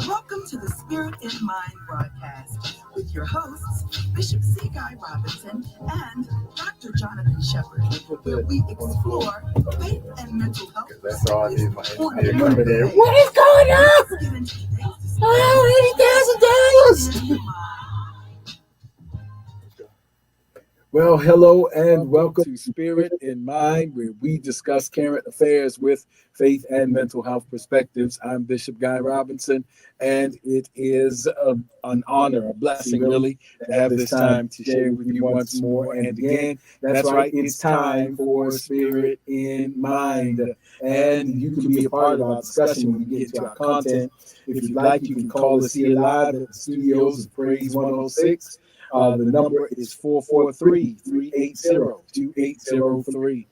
Welcome to the Spirit in Mind broadcast with your hosts, Bishop C. Guy Robinson and Dr. Jonathan Shepherd, where we explore faith and mental health. That's all I need. What is going on? Let's get into today's $80,000. Well, hello and welcome to Spirit in Mind, where we discuss current affairs with faith and mental health perspectives. I'm Bishop Guy Robinson, and it is an honor, a blessing, really, to have this time to share with you once more. And again, that's right, it's time for Spirit in Mind. And you can be a part of our discussion when we get to our content. If you'd like, you can call us here live at the studios of Praise 106. The number is 443-380-2803.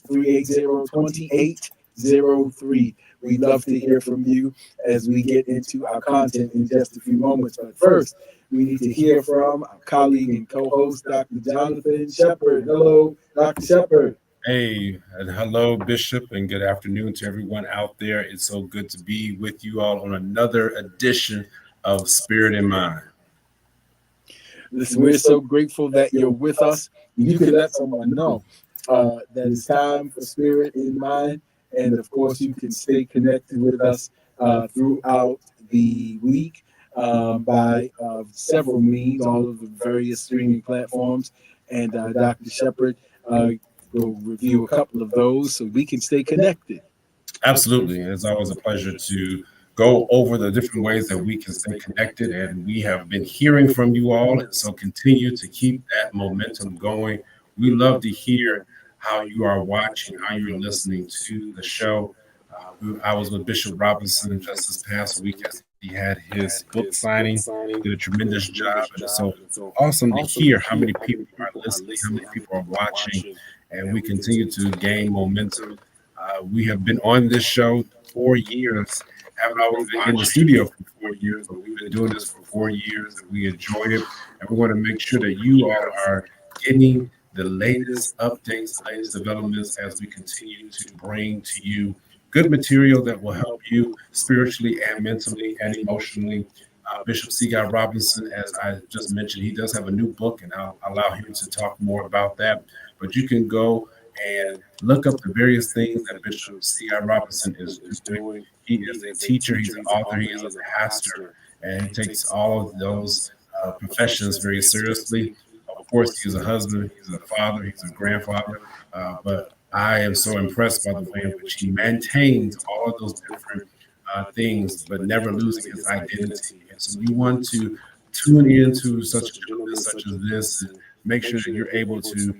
443-380-2803. We'd love to hear from you as we get into our content in just a few moments. But first, we need to hear from our colleague and co-host, Dr. Jonathan Shepherd. Hello, Dr. Shepherd. Hey, and hello, Bishop, and good afternoon to everyone out there. It's so good to be with you all on another edition of Spirit in Mind. Listen, we're so grateful that you're with us. You can let someone know that it's time for Spirit in Mind. And of course, you can stay connected with us throughout the week by several means, all of the various streaming platforms. And Dr. Shepherd will review a couple of those so we can stay connected. Absolutely. It's always a pleasure to go over the different ways that we can stay connected, and we have been hearing from you all, and so continue to keep that momentum going. We love to hear how you are watching, how you're listening to the show. I was with Bishop Robinson just this past week as he had his book signing, did a tremendous job, and it's so awesome to hear how many people are listening, how many people are watching, and we continue to gain momentum. We have been on this show 4 years. Haven't always been in the studio for 4 years, but we've been doing this for 4 years, and we enjoy it. And we want to make sure that you all are getting the latest updates, the latest developments as we continue to bring to you good material that will help you spiritually and mentally and emotionally. Bishop C. Guy Robinson, as I just mentioned, he does have a new book, and I'll allow him to talk more about that. But you can go and look up the various things that Bishop C. Guy Robinson is doing. He is a teacher, he's an author, he is a pastor, and he takes all of those professions very seriously. Of course, he's a husband, he's a father, he's a grandfather, but I am so impressed by the way in which he maintains all of those different things, but never losing his identity. And so we want to tune into such as this and make sure that you're able to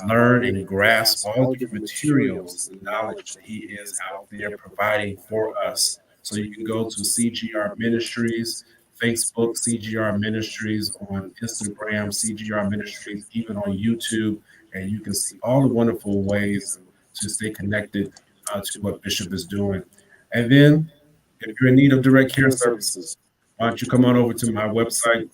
learn and grasp all the materials and knowledge that he is out there providing for us. So you can go to CGR Ministries, Facebook, CGR Ministries, on Instagram, CGR Ministries, even on YouTube, and you can see all the wonderful ways to stay connected to what Bishop is doing. And then, if you're in need of direct care services, why don't you come on over to my website,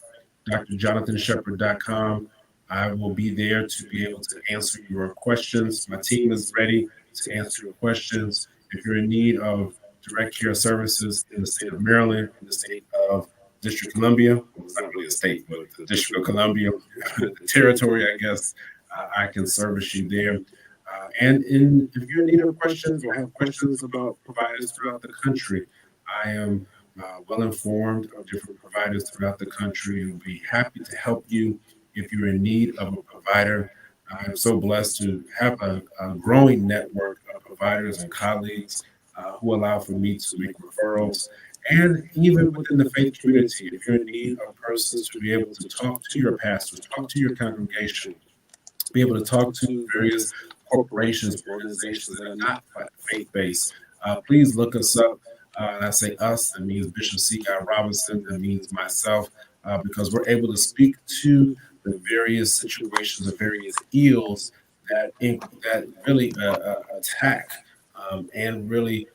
drjonathanshepherd.com. I will be there to be able to answer your questions. My team is ready to answer your questions. If you're in need of direct care services in the state of Maryland, in the state of District of Columbia, well, it's not really a state, but the District of Columbia, the territory, I guess, I can service you there. If you're in need of questions or have questions about providers throughout the country, I am well informed of different providers throughout the country and will be happy to help you if you're in need of a provider. I'm so blessed to have a growing network of providers and colleagues who allow for me to make referrals. And even within the faith community, if you're in need of persons to be able to talk to your pastors, talk to your congregation, be able to talk to various corporations, organizations that are not faith-based, please look us up. I say us, that means Bishop C. Guy Robinson, that means myself, because we're able to speak to the various situations, the various ills that really attack and really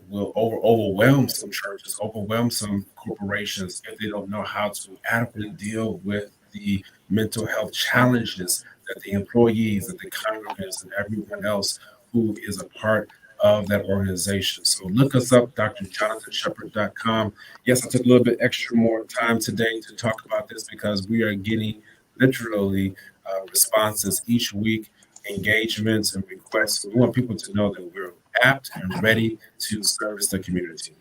will overwhelm some churches, overwhelm some corporations if they don't know how to adequately deal with the mental health challenges that the employees, that the congregants, and everyone else who is a part of that organization. So look us up, drjonathансhepherd.com. Yes, I took a little bit extra more time today to talk about this because we are getting literally responses each week, engagements and requests. We want people to know that we're apt and ready to service the community.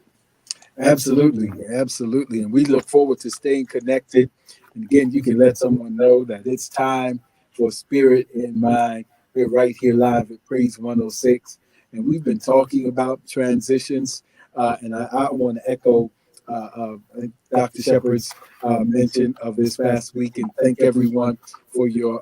Absolutely, absolutely. And we look forward to staying connected. And again, you can let someone know that it's time for Spirit in Mind. We're right here live at Praise 106. And we've been talking about transitions. And I want to echo Dr. Shepherd's mention of this past week and thank everyone for your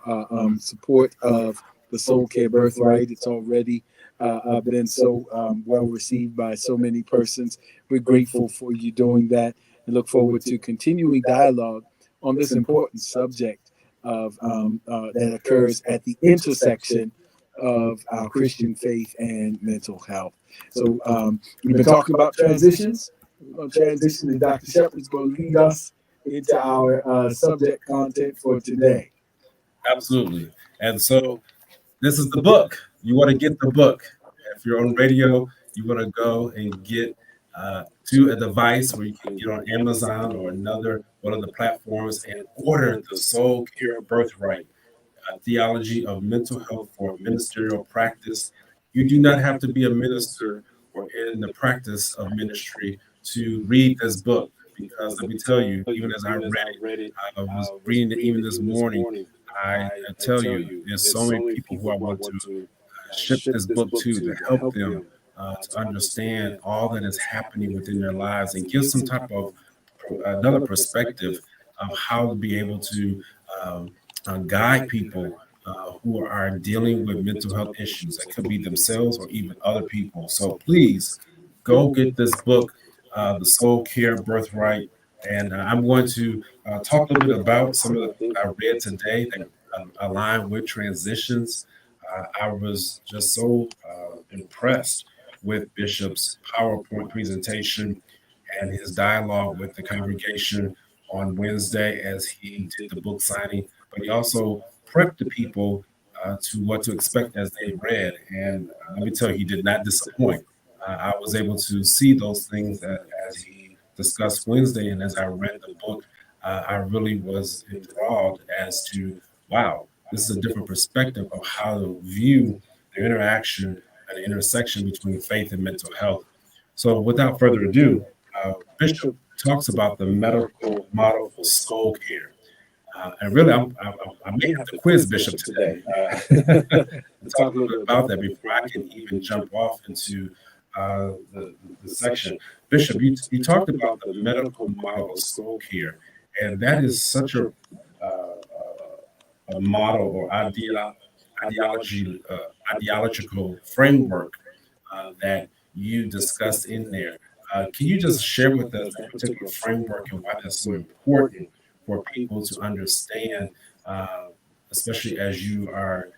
support of the Soul Care Birthright. It's already been so well received by so many persons. We're grateful for you doing that and look forward to continuing dialogue on this important subject of that occurs at the intersection of our Christian faith and mental health. So we've been talking about transitions. We're going to transition, and Dr. Shepherd's going to lead us into our subject content for today. Absolutely. And so this is the book. You want to get the book. If you're on radio, you want to go and get to a device where you can get on Amazon or another one of the platforms and order the Soul Care Birthright, a theology of mental health for ministerial practice. You do not have to be a minister or in the practice of ministry to read this book, because let me tell you, even as I read it, I was reading it even this morning. I tell you, there's so many people who I want to ship this book to help them to understand all that is happening within their lives and give some type of another perspective of how to be able to guide people who are dealing with mental health issues. That could be themselves or even other people. So please go get this book, The Soul Care Birthright. And I'm going to talk a little bit about some of the things I read today that align with transitions. I was just so impressed with Bishop's PowerPoint presentation and his dialogue with the congregation on Wednesday as he did the book signing, but he also prepped the people to what to expect as they read. And let me tell you, he did not disappoint. I was able to see those things as he discussed Wednesday, and as I read the book, I really was enthralled as to, wow, this is a different perspective of how to view the interaction and the intersection between faith and mental health. So without further ado, Bishop talks about the medical model for soul care. And really, I may have to quiz Bishop today to talk a little bit about that before I can even jump off into the section. Bishop, you talked about the medical model of soul care, and that is such a model or ideological framework that you discussed in there. Can you just share with us that particular framework and why that's so important for people to understand, especially as you are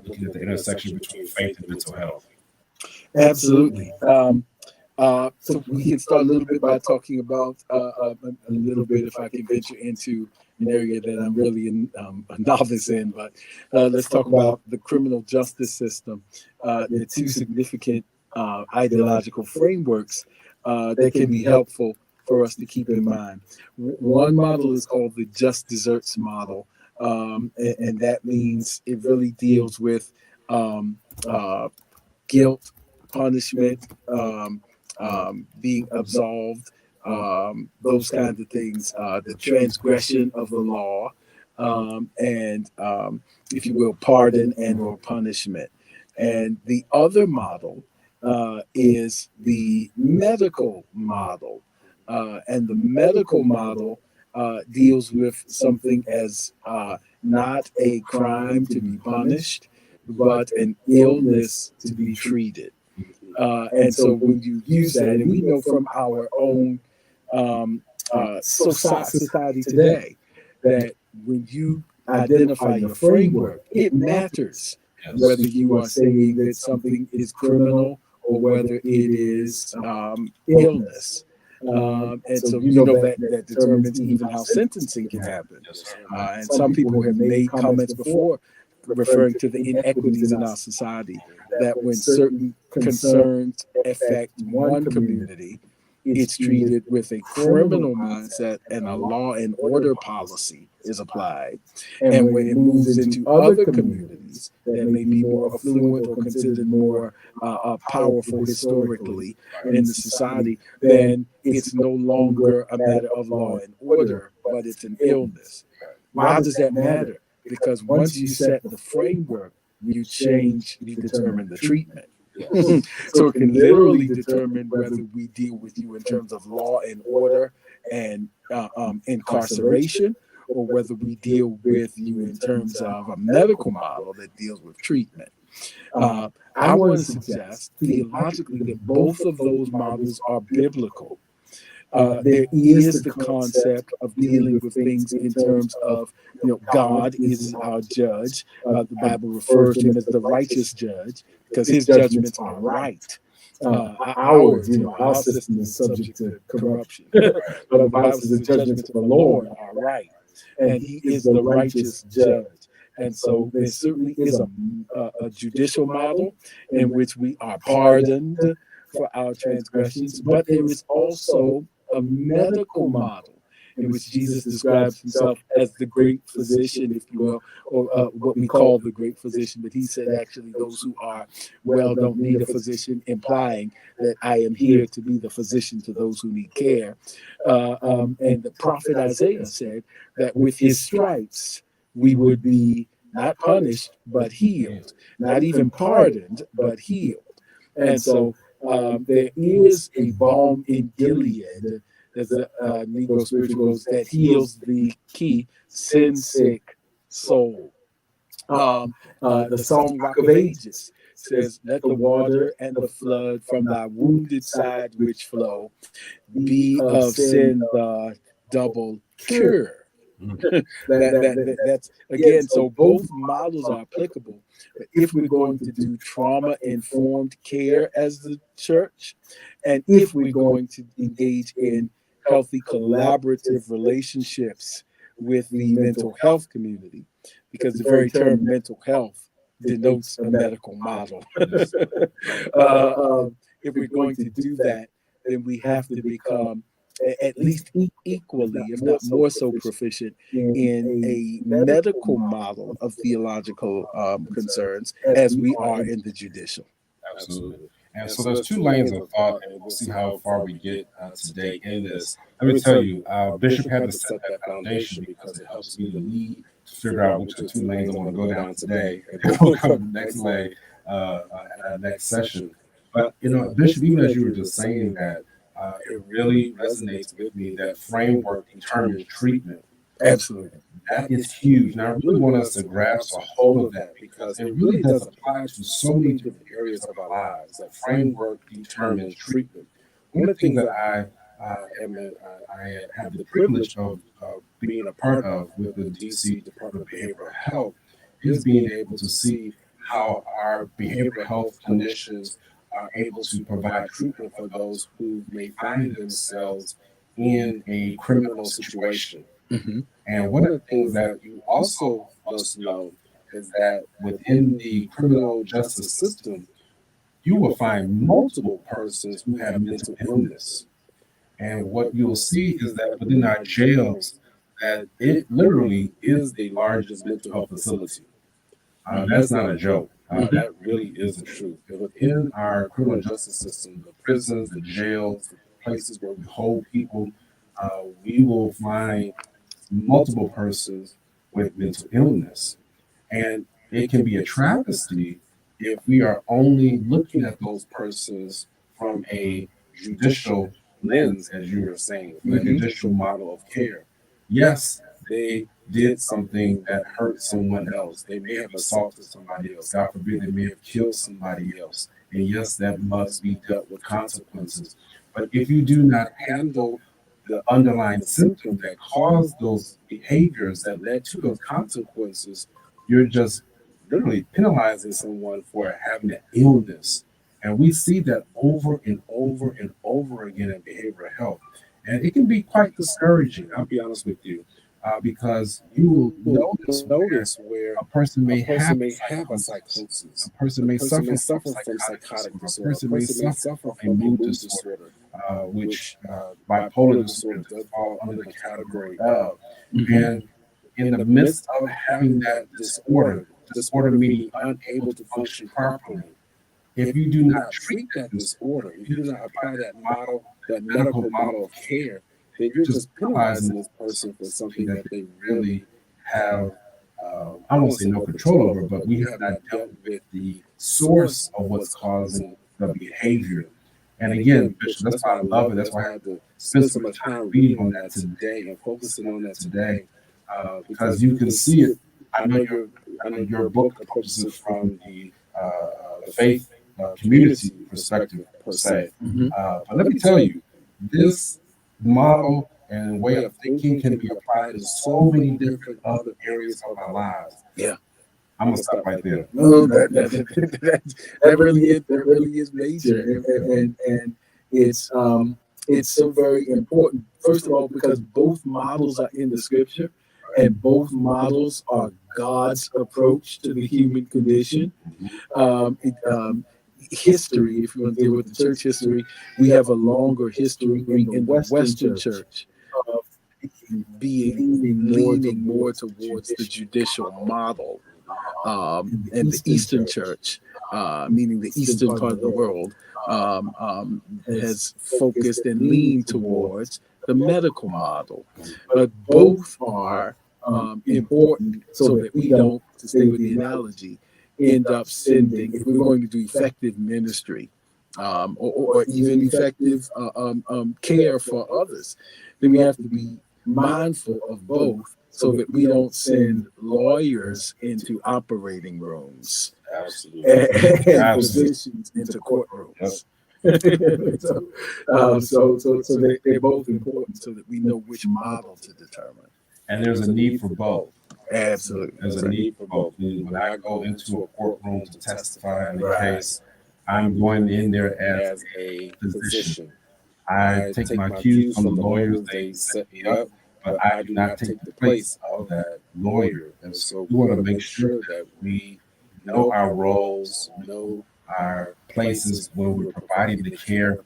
looking at the intersection between faith and mental health? Absolutely. So we can start a little bit by talking about a little bit, if I can venture into an area that I'm really a novice in, but let's talk about the criminal justice system. There are two significant ideological frameworks that can be helpful for us to keep in mind. One model is called the just desserts model, and that means it really deals with guilt, punishment, being absolved, those kinds of things, the transgression of the law, and if you will, pardon and or punishment. And the other model is the medical model. And the medical model deals with something as not a crime to be punished, but an illness to be treated. And so when you use that, and we know from our own society today, that when you identify your framework, it matters whether you are saying that something is criminal or whether it is illness. And so, you know, that determines even how sentencing can happen. Yes, sir. And some people have made comments before referring to the inequities in our society, that when certain concerns affect one community, it's treated with a criminal mindset and a law and order policy is applied. And when it moves into other communities that may be more affluent or considered more powerful historically in the society, then it's no longer a matter of law and order, but it's an illness. Why does that matter? Because once you set the framework, you determine the treatment. So it can literally determine whether we deal with you in terms of law and order and incarceration, or whether we deal with you in terms of a medical model that deals with treatment. I want to suggest theologically that both of those models are biblical. There is the concept of dealing with things in terms of, you know, God is our judge. The Bible refers to him as the righteous judge because his judgments are right. Ours, you know, our system is subject to corruption. But the Bible says the judgments of the Lord are right, and he is the righteous judge. And so there certainly is a judicial model in which we are pardoned for our transgressions, but there is also a medical model in which Jesus describes himself as the great physician, if you will, or what we call the great physician. But he said actually those who are well don't need a physician, implying that I am here to be the physician to those who need care. And the prophet Isaiah said that with his stripes we would be not punished, but healed, not even pardoned, but healed. And so there is a balm in Gilead, as the Negro spiritual goes, that heals the key sin-sick soul. The song Rock of Ages says, let the water and the flood from thy wounded side which flow be of sin the double cure. That's again, so both models are applicable. But if we're going to do trauma-informed care as the church, and if we're going to engage in healthy collaborative relationships with the mental health community, because the very term mental health denotes a medical model. If we're going to do that, then we have to become at least equally, if not more so, proficient in a medical model of theological concerns as we are in the judicial. Absolutely. And so there's two lanes of thought, and we'll see how far we get today in this. Let me tell you, Bishop had to set that foundation because it helps me to lead to figure out which of the two lanes I want to go down today, and then we'll come to the next lane next session. But, you know, Bishop, even as you were just saying that, it really resonates with me that framework determines treatment. Absolutely. That is huge. And I really want us to grasp a hold of that because it really does apply to so many different areas of our lives. That framework determines treatment. One of the things that I have the privilege of being a part of with the DC Department of Behavioral Health is being able to see how our behavioral health clinicians are able to provide treatment for those who may find themselves in a criminal situation. Mm-hmm. And one of the things that you also must know is that within the criminal justice system, you will find multiple persons who have mental illness. And what you'll see is that within our jails, that it literally is the largest mental health facility. That's not a joke. That really is the truth. And within our criminal justice system, the prisons, the jails, the places where we hold people, we will find multiple persons with mental illness. And it can be a travesty if we are only looking at those persons from a judicial lens, as you were saying, the judicial model of care. Yes, they did something that hurt someone else. They may have assaulted somebody else. God forbid, they may have killed somebody else. And yes, that must be dealt with consequences. But if you do not handle the underlying symptom that caused those behaviors that led to those consequences, you're just literally penalizing someone for having an illness. And we see that over and over and over again in behavioral health. And it can be quite discouraging, I'll be honest with you, because you will notice where a person may have a psychosis, a person may suffer from psychotic disorder, a person may suffer from a mood disorder, which bipolar disorder does fall under the category of. And in the midst of having that disorder meaning unable to function properly, if you do not treat that disorder, if you do not apply that model, that medical model of care, then you're just penalizing this person for something that they really have, I won't say no control over, but we have not dealt with the source of what's causing the behavior. And again, Bishop, that's why I love it. That's why I had to spend so much time reading on that today and focusing on that today, because you can see it. I know your book approaches it from the faith community perspective per se. But let me tell you, this model and way of thinking can be applied in so many different other areas of our lives. Yeah. I'm gonna stop right there. No, that really is major, and it's so very important. First of all, because both models are in the scripture, and both models are God's approach to the human condition. History, if you want to deal with the church history, we have a longer history in the Western church of leaning more towards the judicial model, and the Eastern church, meaning the eastern part of the world, has focused and leaned towards the medical model. But both are important so that we don't, to stay with the analogy, end up sending, if we're going to do effective ministry, or even effective care for others, then we have to be mindful of both so that we don't send lawyers into operating rooms. Absolutely. And physicians into courtrooms. So they're both important so that we know which model to determine. And there's a need for both. Absolutely. There's a need for both. When I go into a courtroom to testify in a case, I'm going in there as a physician. I take my cues from the lawyers, they set me up, but I do not take the place of that lawyer. And so we want to make sure that we know our roles, know our places when we're providing the care.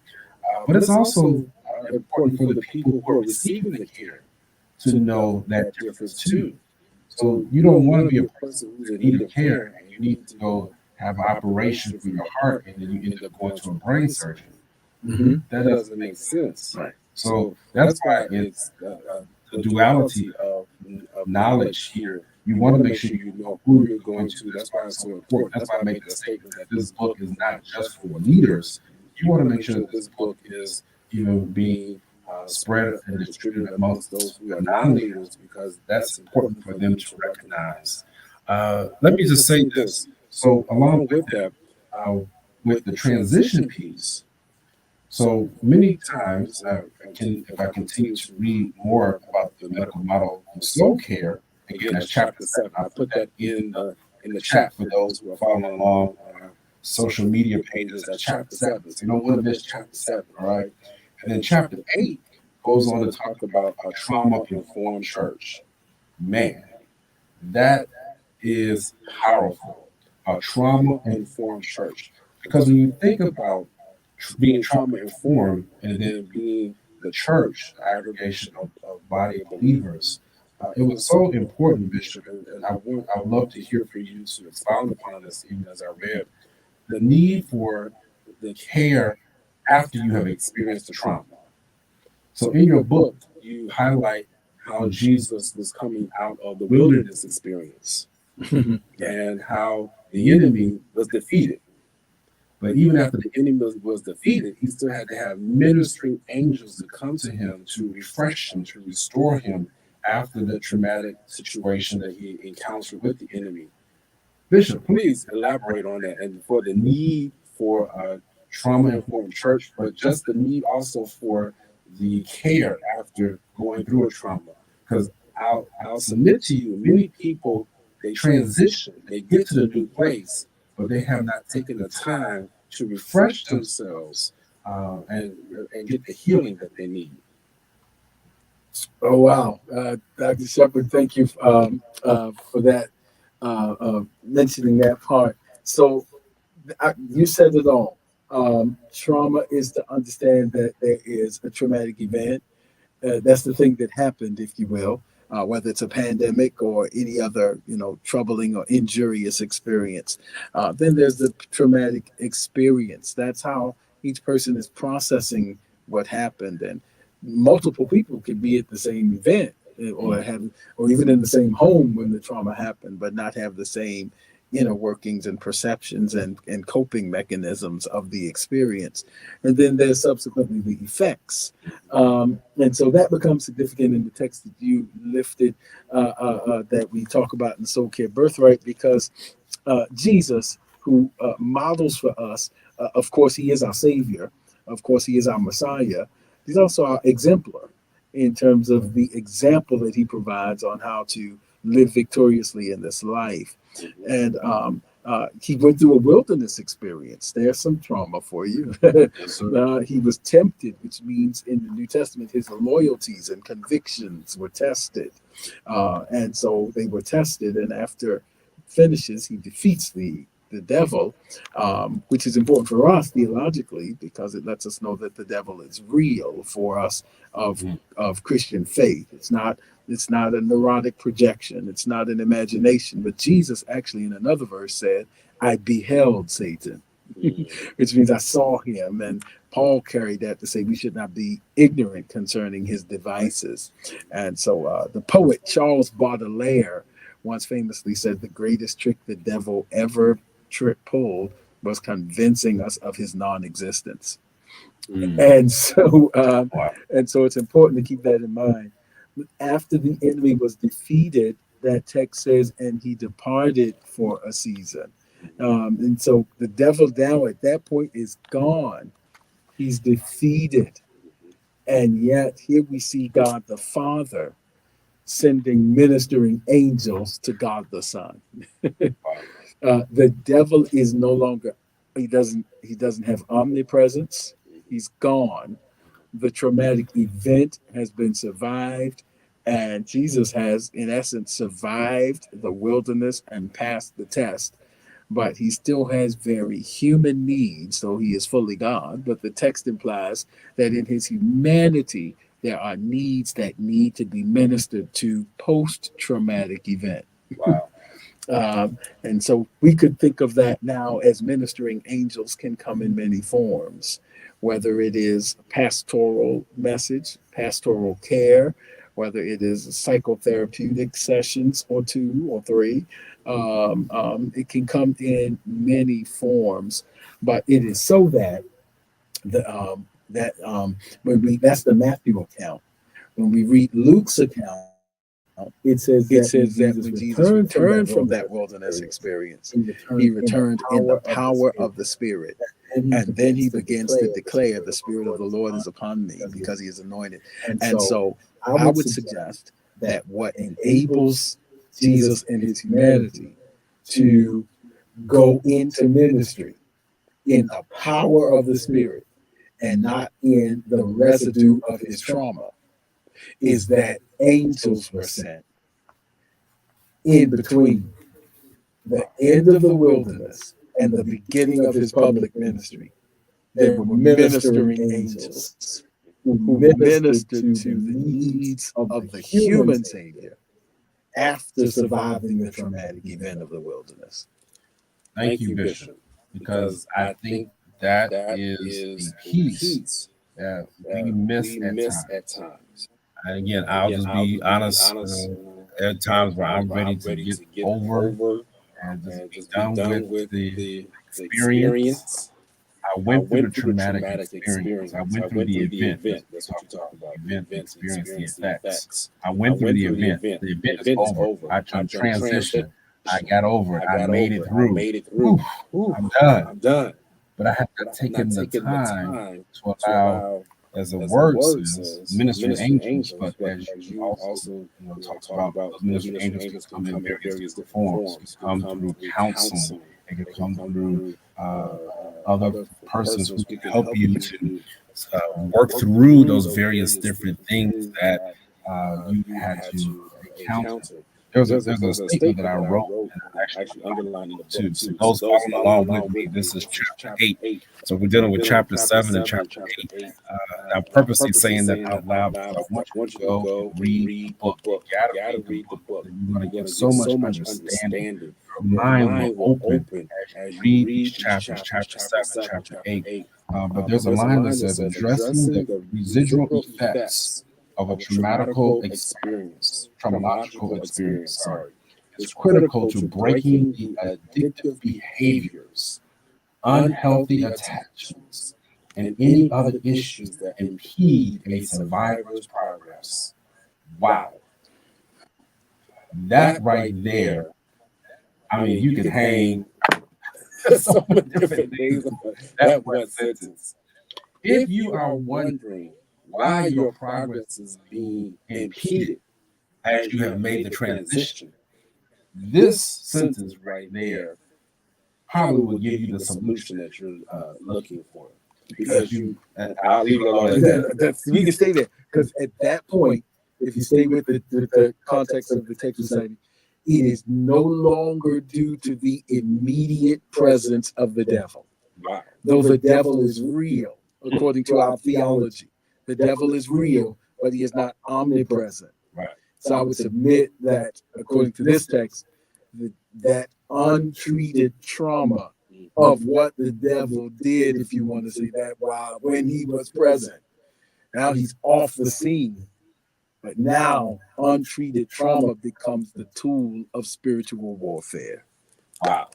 But it's also important for the people who are receiving the care to know that difference too. So you don't want to be a person who's in need of care and you need to go have an operation for your heart and then you end up going to a brain surgeon. That doesn't make sense. Right. So that's why it's the duality of knowledge here. You want to make sure you know who you're going to. That's why it's so important. That's why I make the statement that this book is not just for leaders. You want to make sure that this book is being spread and distributed amongst those who are non-leaders, because that's important for them to recognize. Let me just say this. So along with that, with the transition piece, so many times, if I continue to read more about the medical model of soul care, again, that's chapter 7. I put that in the chat for those who are following along on our social media pages. That's chapter 7. So you don't want to miss chapter 7, all right? And then chapter 8 goes on to talk about a trauma-informed church. Man, that is powerful. A trauma-informed church. Because when you think about being trauma-informed and then being the church, the aggregation of body of believers, it was so important, Bishop, and I would love to hear from you to expound upon this even as I read, the need for the care after you have experienced the trauma. So in your book, you highlight how Jesus was coming out of the wilderness experience and how the enemy was defeated. But even after the enemy was defeated, he still had to have ministering angels to come to him to refresh him, to restore him after the traumatic situation that he encountered with the enemy. Bishop, please elaborate on that and for the need for a trauma-informed church, but just the need also for the care after going through a trauma. Because I'll submit to you, many people, they transition, they get to the new place, but they have not taken the time to refresh themselves and get the healing that they need. Oh, wow. Dr. Shepard, thank you for that, mentioning that part. So you said it all. Trauma is to understand that there is a traumatic event. That's the thing that happened, if you will, whether it's a pandemic or any other, troubling or injurious experience. Then there's the traumatic experience. That's how each person is processing what happened, and multiple people could be at the same event or even in the same home when the trauma happened, but not have the same inner workings and perceptions and coping mechanisms of the experience. And then there's subsequently the effects. And so that becomes significant in the text that you lifted, that we talk about in Soul Care Birthright, because Jesus, who models for us, of course, he is our Savior. Of course, he is our Messiah. He's also our exemplar in terms of the example that he provides on how to live victoriously in this life. And he went through a wilderness experience. There's some trauma for you. He was tempted, which means in the New Testament, his loyalties and convictions were tested. And so they were tested. And after finishes, he defeats the devil, which is important for us theologically, because it lets us know that the devil is real for us of Christian faith. It's not a neurotic projection. It's not an imagination. But Jesus actually in another verse said, I beheld Satan, which means I saw him. And Paul carried that to say we should not be ignorant concerning his devices. And so the poet Charles Baudelaire once famously said the greatest trick the devil ever pulled was convincing us of his non-existence. And so it's important to keep that in mind. After the enemy was defeated, that text says, and he departed for a season. And so the devil now at that point is gone. He's defeated. And yet here we see God the Father sending ministering angels to God the Son. The devil is no longer, he doesn't have omnipresence. He's gone. The traumatic event has been survived, and Jesus has, in essence, survived the wilderness and passed the test. But he still has very human needs, though he is fully God. But the text implies that in his humanity, there are needs that need to be ministered to post-traumatic event. Wow. And so we could think of that now as ministering angels can come in many forms, whether it is pastoral message, pastoral care, whether it is psychotherapeutic sessions or 2 or 3. It can come in many forms, but it is so that that's the Matthew account. When we read Luke's account, it says that when Jesus returned from that wilderness experience, he returned in the power of the Spirit. And then he begins to declare, the Spirit of the Lord is upon me because he is anointed. And so I would suggest that what enables Jesus and his humanity to go into ministry in the power of the Spirit and not in the residue of his trauma is that angels were sent in between the end of the wilderness and the beginning of his public ministry. There were ministering angels who ministered to the needs of the human Savior after surviving the traumatic event of the wilderness. Thank you, Bishop, because I think that is the piece that we miss at times. And again, I'll just be honest. There are times where I'm ready to get over and just be done with the experience. I went through the traumatic experience. I went through the event. That's what you talk about. The event, the experience, the effects. I went through the event. The event is over. I transitioned. I got over it. I made it through. I'm done. But I have not taken the time to allow, as the word says, ministering angels. But as you also talk about, those ministering angels can come in various different forms. It can come through counseling. It can come through other persons who can help you to work through those various different things that you had to encounter. There's a statement that I wrote and I actually underlined in the book too. So those following along with me, this is chapter 8. So we're dealing with chapter 7 and chapter 8. And I'm purposely saying that out loud because I want you to go and read the book. You gotta read the book. You're going to get so much understanding. Your mind will open as you read these chapters, chapter 7, chapter 8. But there's a line that says, addressing the residual effects of a traumatical experience, is critical to breaking the addictive behaviors, unhealthy attachments, and any other issues that impede a survivor's progress. Wow. That right there, I mean, you could hang so many different things on that one sentence. If you are wondering why your progress is being impeded as you have made the transition, this sentence right there probably will give you the solution that you're looking for. Because I'll leave it alone at that. We can stay there because at that point, if you stay with the context of the text reciting, it is no longer due to the immediate presence of the devil. Wow. Though the devil is real, according to our theology, the devil is real, but he is not omnipresent. Right. So I would submit that, according to this text, that untreated trauma of what the devil did, if you want to say that, when he was present. Now he's off the scene. But now untreated trauma becomes the tool of spiritual warfare. Wow.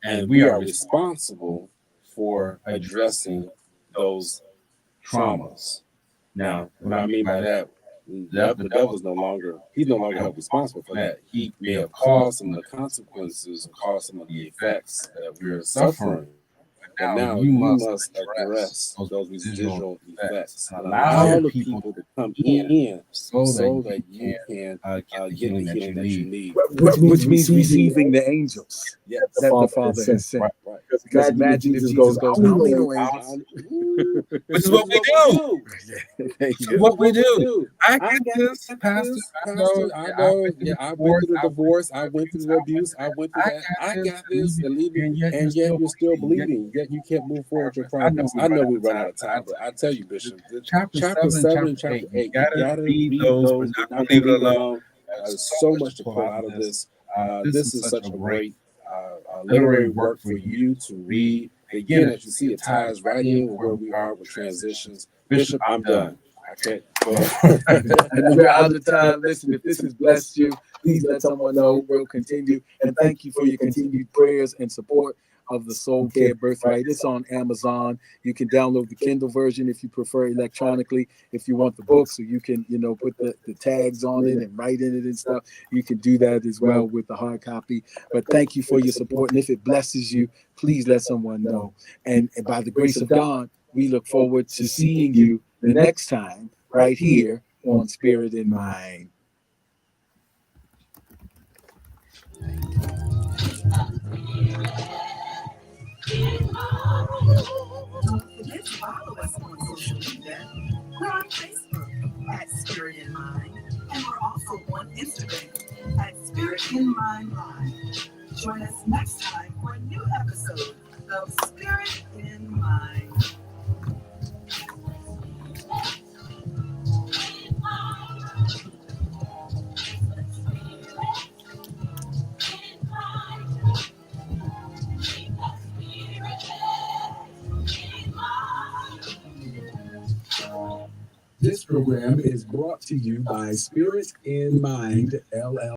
And we are responsible for addressing those traumas. Now, what I mean by that, the devil's no longer held responsible for that. He may have caused some of the consequences, caused some of the effects that we're suffering. And now you must address those residual effects. Allow the people to come in so that you can get the healing that you need. Which means receiving the angels that the Father has sent. Right. Because imagine if Jesus goes, I don't need no angels. Which is what we do. What we do. I got this, Pastor. I know. Yeah, I went through the divorce. I went through the abuse. I went through that. I got this, and yet you're still bleeding. Yet you can't move forward your progress. I know we run out of time, but I tell you, Bishop, chapter 7, chapter 8, you gotta read those. Not leave it alone. There's so much to pull out of this. This is such a great literary work for you to read. Again, as you see, it ties right in with where we are with transitions. Bishop, I'm done. I can't go. And we're out of time. Listen, if this has blessed you, please let someone know. We'll continue. And thank you for your continued prayers and support of the Soul Care Birthright. It's on Amazon. You can download the Kindle version if you prefer electronically. If you want the book, so you can, put the tags on it and write in it and stuff, you can do that as well with the hard copy. But thank you for your support. And if it blesses you, please let someone know. And by the grace of God, we look forward to seeing you the next time right here on Spirit in Mind. Don't forget to follow us on social media. We're on Facebook at Spirit in Mind, and we're also on Instagram at Spirit in Mind Live. Join us next time for a new episode of Spirit in Mind. This program is brought to you by Spirit in Mind, LL.